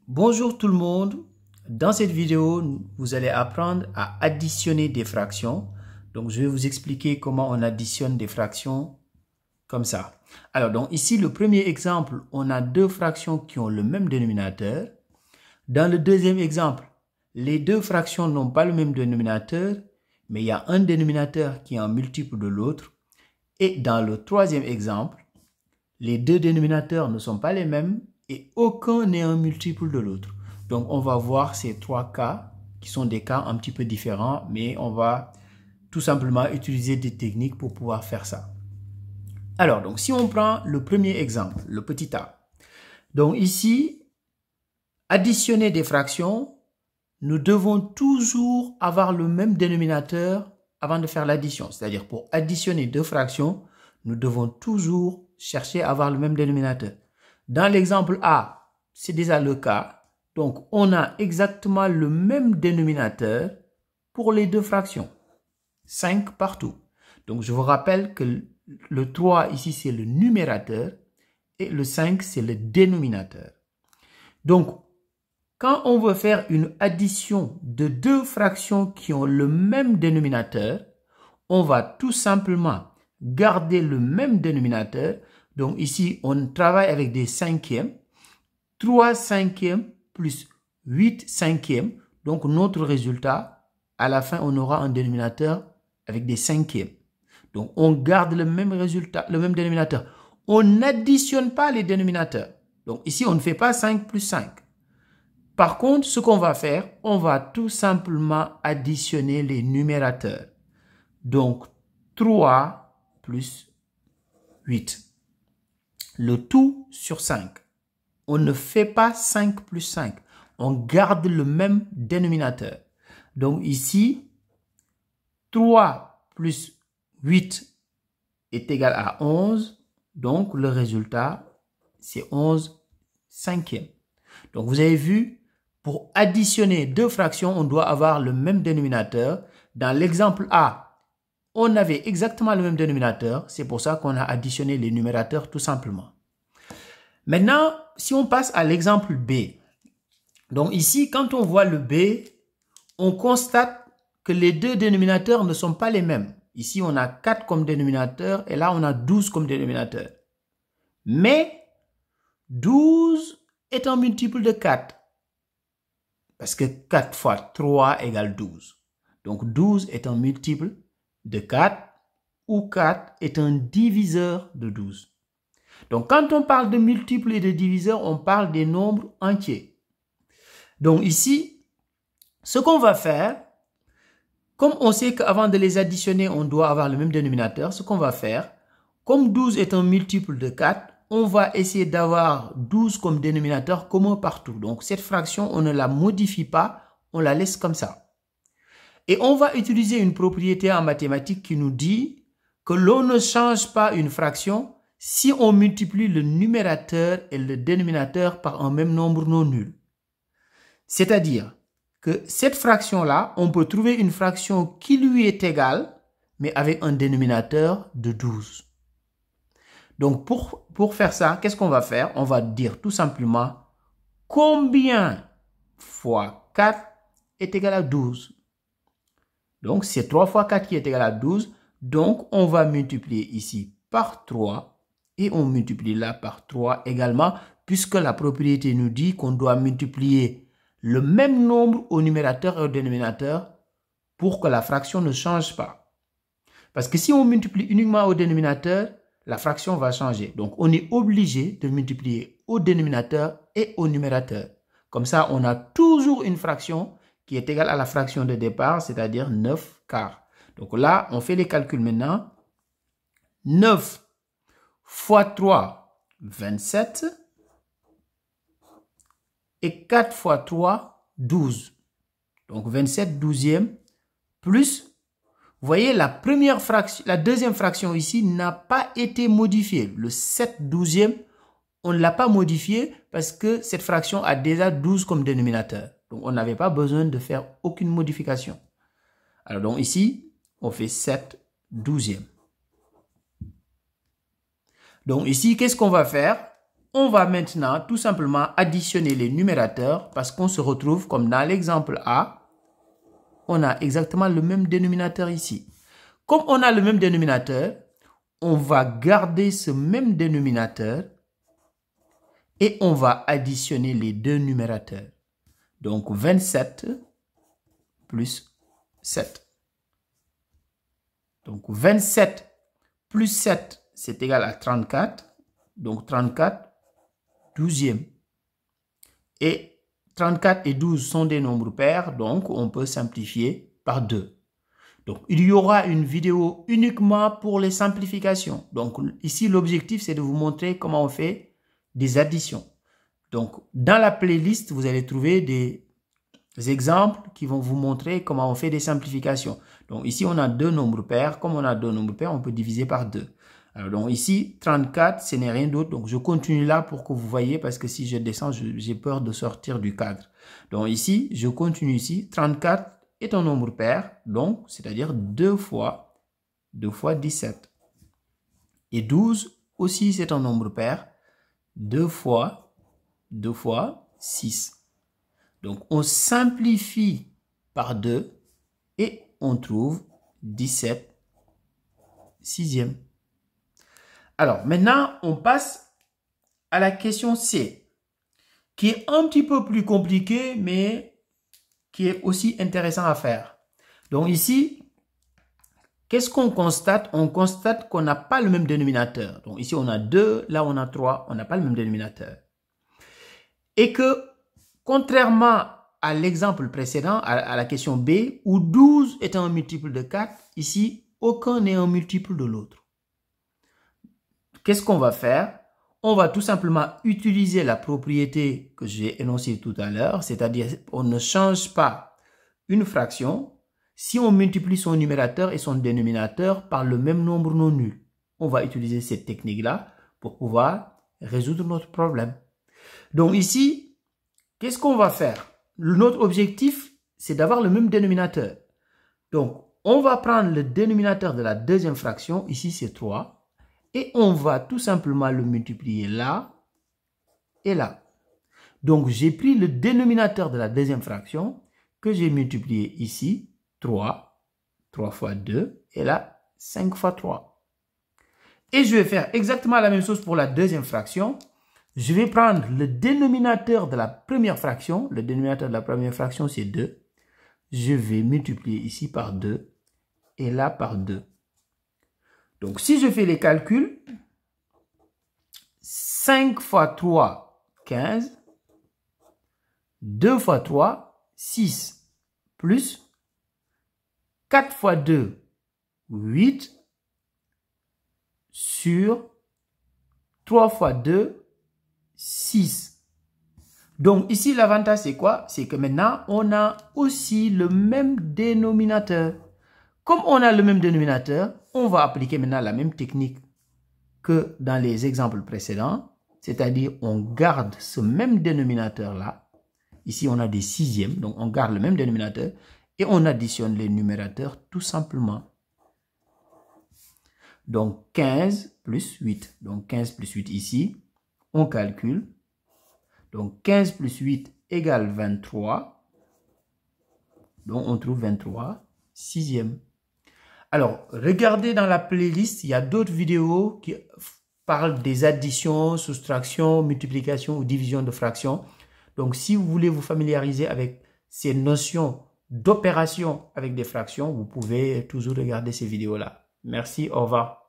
Bonjour tout le monde. Dans cette vidéo, vous allez apprendre à additionner des fractions. Donc, je vais vous expliquer comment on additionne des fractions comme ça. Alors, donc ici, le premier exemple, on a deux fractions qui ont le même dénominateur. Dans le deuxième exemple, les deux fractions n'ont pas le même dénominateur, mais il y a un dénominateur qui est un multiple de l'autre. Et dans le troisième exemple, les deux dénominateurs ne sont pas les mêmes et aucun n'est un multiple de l'autre. Donc, on va voir ces trois cas qui sont des cas un petit peu différents, mais on va tout simplement utiliser des techniques pour pouvoir faire ça. Alors, donc, si on prend le premier exemple, le petit a. Donc, ici, additionner des fractions, nous devons toujours avoir le même dénominateur avant de faire l'addition. C'est-à-dire, pour additionner deux fractions, nous devons toujours chercher à avoir le même dénominateur. Dans l'exemple A, c'est déjà le cas. Donc, on a exactement le même dénominateur pour les deux fractions. 5 partout. Donc, je vous rappelle que le 3 ici, c'est le numérateur et le 5, c'est le dénominateur. Donc, quand on veut faire une addition de deux fractions qui ont le même dénominateur, on va tout simplement garder le même dénominateur. Donc ici, on travaille avec des cinquièmes. 3 cinquièmes plus 8 cinquièmes. Donc notre résultat, à la fin, on aura un dénominateur avec des cinquièmes. Donc on garde le même résultat, le même dénominateur. On n'additionne pas les dénominateurs. Donc ici, on ne fait pas 5 plus 5. Par contre, ce qu'on va faire, on va tout simplement additionner les numérateurs. Donc 3 plus 8. Le tout sur 5. On ne fait pas 5 plus 5. On garde le même dénominateur. Donc ici, 3 plus 8 est égal à 11. Donc le résultat, c'est 11 cinquièmes. Donc vous avez vu, pour additionner deux fractions, on doit avoir le même dénominateur. Dans l'exemple A, on avait exactement le même dénominateur. C'est pour ça qu'on a additionné les numérateurs tout simplement. Maintenant, si on passe à l'exemple B. Donc ici, quand on voit le B, on constate que les deux dénominateurs ne sont pas les mêmes. Ici, on a 4 comme dénominateur et là, on a 12 comme dénominateur. Mais 12 est un multiple de 4. Parce que 4 fois 3 égale 12. Donc 12 est un multiple de 4 ou 4 est un diviseur de 12. Donc quand on parle de multiples et de diviseurs, on parle des nombres entiers. Donc ici, ce qu'on va faire, comme on sait qu'avant de les additionner, on doit avoir le même dénominateur, ce qu'on va faire, comme 12 est un multiple de 4, on va essayer d'avoir 12 comme dénominateur commun partout. Donc cette fraction, on ne la modifie pas, on la laisse comme ça. Et on va utiliser une propriété en mathématiques qui nous dit que l'on ne change pas une fraction si on multiplie le numérateur et le dénominateur par un même nombre non nul. C'est-à-dire que cette fraction-là, on peut trouver une fraction qui lui est égale, mais avec un dénominateur de 12. Donc, pour faire ça, qu'est-ce qu'on va faire? On va dire tout simplement combien fois 4 est égal à 12. Donc, c'est 3 fois 4 qui est égal à 12. Donc, on va multiplier ici par 3 et on multiplie là par 3 également, puisque la propriété nous dit qu'on doit multiplier le même nombre au numérateur et au dénominateur pour que la fraction ne change pas. Parce que si on multiplie uniquement au dénominateur, la fraction va changer. Donc, on est obligé de multiplier au dénominateur et au numérateur. Comme ça, on a toujours une fraction qui est égale à la fraction de départ, c'est-à-dire 9 quarts. Donc là, on fait les calculs maintenant. 9 fois 3, 27. Et 4 fois 3, 12. Donc 27 douzièmes plus, vous voyez, la deuxième fraction ici n'a pas été modifiée. Le 7 douzième, on ne l'a pas modifié parce que cette fraction a déjà 12 comme dénominateur. Donc on n'avait pas besoin de faire aucune modification. Alors donc ici, on fait 7 douzièmes. Donc ici, qu'est-ce qu'on va faire? on va maintenant tout simplement additionner les numérateurs parce qu'on se retrouve comme dans l'exemple A. On a exactement le même dénominateur ici. Comme on a le même dénominateur, on va garder ce même dénominateur et on va additionner les deux numérateurs. Donc 27 plus 7. Donc 27 plus 7, c'est égal à 34. Donc 34, 12e. Et 34 et 12 sont des nombres pairs, donc on peut simplifier par 2. Donc il y aura une vidéo uniquement pour les simplifications. Donc ici, l'objectif, c'est de vous montrer comment on fait des additions. Donc dans la playlist, vous allez trouver des exemples qui vont vous montrer comment on fait des simplifications. Donc ici, on a deux nombres pairs. Comme on a deux nombres pairs, on peut diviser par 2. Alors donc ici, 34, ce n'est rien d'autre. Donc je continue là pour que vous voyez, parce que si je descends, j'ai peur de sortir du cadre. Donc ici, je continue ici. 34 est un nombre pair, donc c'est-à-dire 2 fois 17. Et 12 aussi, c'est un nombre pair. 2 fois 6. Donc, on simplifie par 2 et on trouve 17 sixième. Alors, maintenant, on passe à la question C, qui est un petit peu plus compliquée, mais qui est aussi intéressant à faire. Donc ici, qu'est-ce qu'on constate? On constate qu'on n'a pas le même dénominateur. Donc ici, on a 2, là on a 3, on n'a pas le même dénominateur. Et que, contrairement à l'exemple précédent, à la question B, où 12 est un multiple de 4, ici, aucun n'est un multiple de l'autre. Qu'est-ce qu'on va faire? On va tout simplement utiliser la propriété que j'ai énoncée tout à l'heure, c'est-à-dire on ne change pas une fraction si on multiplie son numérateur et son dénominateur par le même nombre non nul. On va utiliser cette technique-là pour pouvoir résoudre notre problème. Donc ici, qu'est-ce qu'on va faire? Notre objectif, c'est d'avoir le même dénominateur. Donc, on va prendre le dénominateur de la deuxième fraction, ici c'est 3, et on va tout simplement le multiplier là et là. Donc, j'ai pris le dénominateur de la deuxième fraction que j'ai multiplié ici, 3 fois 2, et là, 5 fois 3. Et je vais faire exactement la même chose pour la deuxième fraction. Je vais prendre le dénominateur de la première fraction. Le dénominateur de la première fraction, c'est 2. Je vais multiplier ici par 2 et là par 2. Donc, si je fais les calculs, 5 fois 3, 15. 2 fois 3, 6. Plus 4 fois 2, 8. Sur 3 fois 2, 6. Donc, ici, l'avantage, c'est quoi? C'est que maintenant, on a aussi le même dénominateur. Comme on a le même dénominateur, on va appliquer maintenant la même technique que dans les exemples précédents. C'est-à-dire, on garde ce même dénominateur-là. Ici, on a des sixièmes, donc on garde le même dénominateur. Et on additionne les numérateurs tout simplement. Donc, 15 plus 8. Donc, 15 plus 8 ici, on calcule. Donc, 15 plus 8 égale 23. Donc, on trouve 23 sixième. Alors, regardez dans la playlist, il y a d'autres vidéos qui parlent des additions, soustractions, multiplications ou division de fractions. Donc, si vous voulez vous familiariser avec ces notions d'opération avec des fractions, vous pouvez toujours regarder ces vidéos-là. Merci, au revoir.